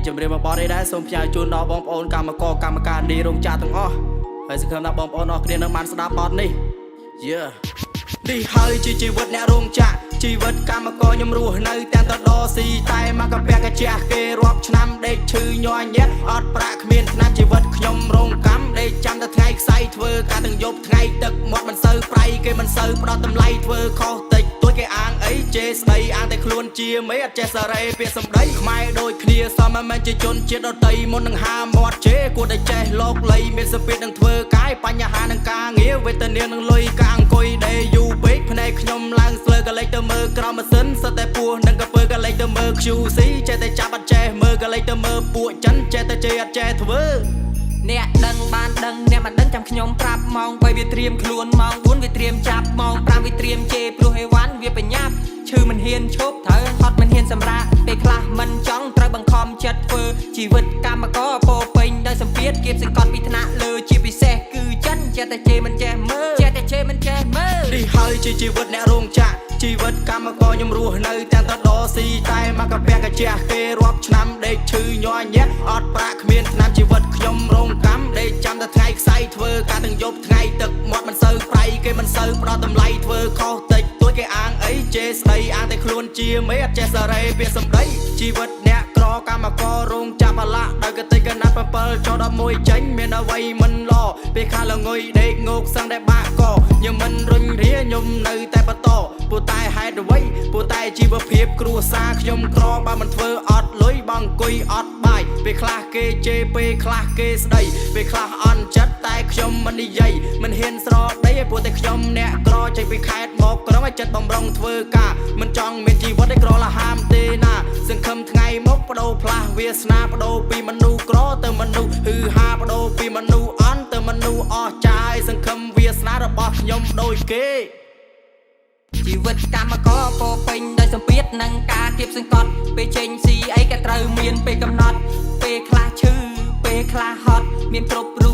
ជំរាបមកបរិយាដែរសូមផ្ញើជូនដល់បងប្អូនកម្មការនេះរោងចក្រទាំងអស់ហើយសង្ឃឹមថាបងប្អូនអរគ្នានឹងបានស្ដាប់បទនេះនេះហើយជាជីវិតអ្នករោងចក្រជីវិតកម្មករខ្ញុំរស់នៅទាំងតដស៊ីតែមកកាពះកាជះគេរាប់ឆ្នាំដេកឈឺញ័រញាក់អត់ប្រាក់គ្មានឆ្នាំជីវិតខ្ញុំរោងកម្មដេកចាំតែថ្ងៃខ្សែធ្វើការទាំងយប់ថ្ងៃទឹកមាត់មិនសូវប្រៃគេមិនសូវផ្ដោតតម្លៃធ្វើខុសតិចទួចគេអាងអីជេរស្ដីអាងតែខ្លួនជាមេអត់ចេះសារ៉េពាក្យសម្ដីខ្មែរដូចគ្នាសមមិនជាជនជាតិដតីមុននឹងហាមាត់ជេរគួរតែចេះលោកលៃមានសម្ពាធនឹងធ្វើកាយបញ្ហានឹងការងារវេទនានឹងលុយកាអង្គុយដេយូពេកភ្នែកខ្ញុំឡើងស្លើកលេចទៅមើលក្រោមម៉ាស៊ីនសិតតែពោះនឹងកពើកលេចទៅមើល QC ចេះតែចាប់អត់ចេះមើលកលេចទៅមើលពួកចិនចេះតែជេរអត់ចេះធ្វើអ្នកដឹងបានដឹងអ្នកមិនដឹងចាំខ្ញុំប្រាប់ម៉ោង3វាត្រៀមខ្លួនម៉ោង4វាត្រៀមចាប់ម៉ោង5វាត្រៀមជេរព្រោះអីវ៉ាន់វាបញ្ញាប់ឈឺមិនហ៊ានឈប់ត្រូវហត់មិនហ៊ានសម្រាកពេលខ្លះមិនចង់ត្រូវបង្ខំចិត្តធ្វើជីវិតកម្មករពោពេញដោយសម្ពាធគៀបសង្កត់ពីថ្នាក់លើជាពិសេសគឺចិនចេះតែជេរមិនចេះមើលចេះតែជេរមិនចេះមើលនេះហើយជាជីវិតអ្នករោងចក្រជីវិតកម្មករខ្ញុំរស់នៅទាំងតដស៊ីតែមកកាពះកាជះគេរាប់ឆ្នាំដេកឈឺញ័រញាក់អត់ប្រាក់គ្មានឆ្នាំជីវិតខ្ញុំរោងកម្មដេកចាំតែថ្ងៃខ្សែធ្វើការទាំងយប់ថ្ងៃទឹកមាត់មិនសូវប្រៃគេមិនសូវផ្ដោតតម្លៃធ្វើខុសតិចទួចគេអាងអីជេរស្ដីអាងតែខ្លួនជាមេអត់ចេះសារ៉េពាក្យសម្ដីជីវិតអ្នកក្រកម្មកររោងចាប់អាឡាដោយកតិកណាត់7ចូល11ចេញមានអ្វីមិនឡពេលខាល្ងុយដេកងោកសឹងតែបាក់កខ្ញុំមិនរុញរាខ្ញុំនៅតែបន្តព្រោះតែហេតុអ្វីព្រោះតែជីវភាពគ្រួសារខ្ញុំក្របើមិនធ្វើអត់លុយបងអង្គុយអត់បាយពេលខ្លះគេជេរពេលខ្លះគេស្ដីពេលខ្លះអន់ចិត្តតែខ្ញុំមិននិយាយមិនហ៊ានស្រដីព្រោះតែខ្ញុំអ្នកក្រចេញពីខេត្តមកក្រុងឲ្យចិត្តបំរុងធ្វើការមិនចង់មានជីវិតឲ្យក្រលហាមទេណាសង្ឃឹមថ្ងៃមកបដូរផ្លាស់វាសនាបដូរពីមនុស្សក្រទៅមនុស្សហឺហាបដូរពីមនុស្សអន់ទៅមនុស្សអស់ចាយសង្ឃឹមវាសនារបស់ខ្ញុំដូចគេជីវិតកម្មករពោពេញដោយសម្ពាធនិងការគៀបសង្កត់ពេលចេញស៊ីអីក៏ត្រូវមានពេលកំណត់ពេលខ្លះឈឺពេលខ្លះហត់មានគ្រប់រូប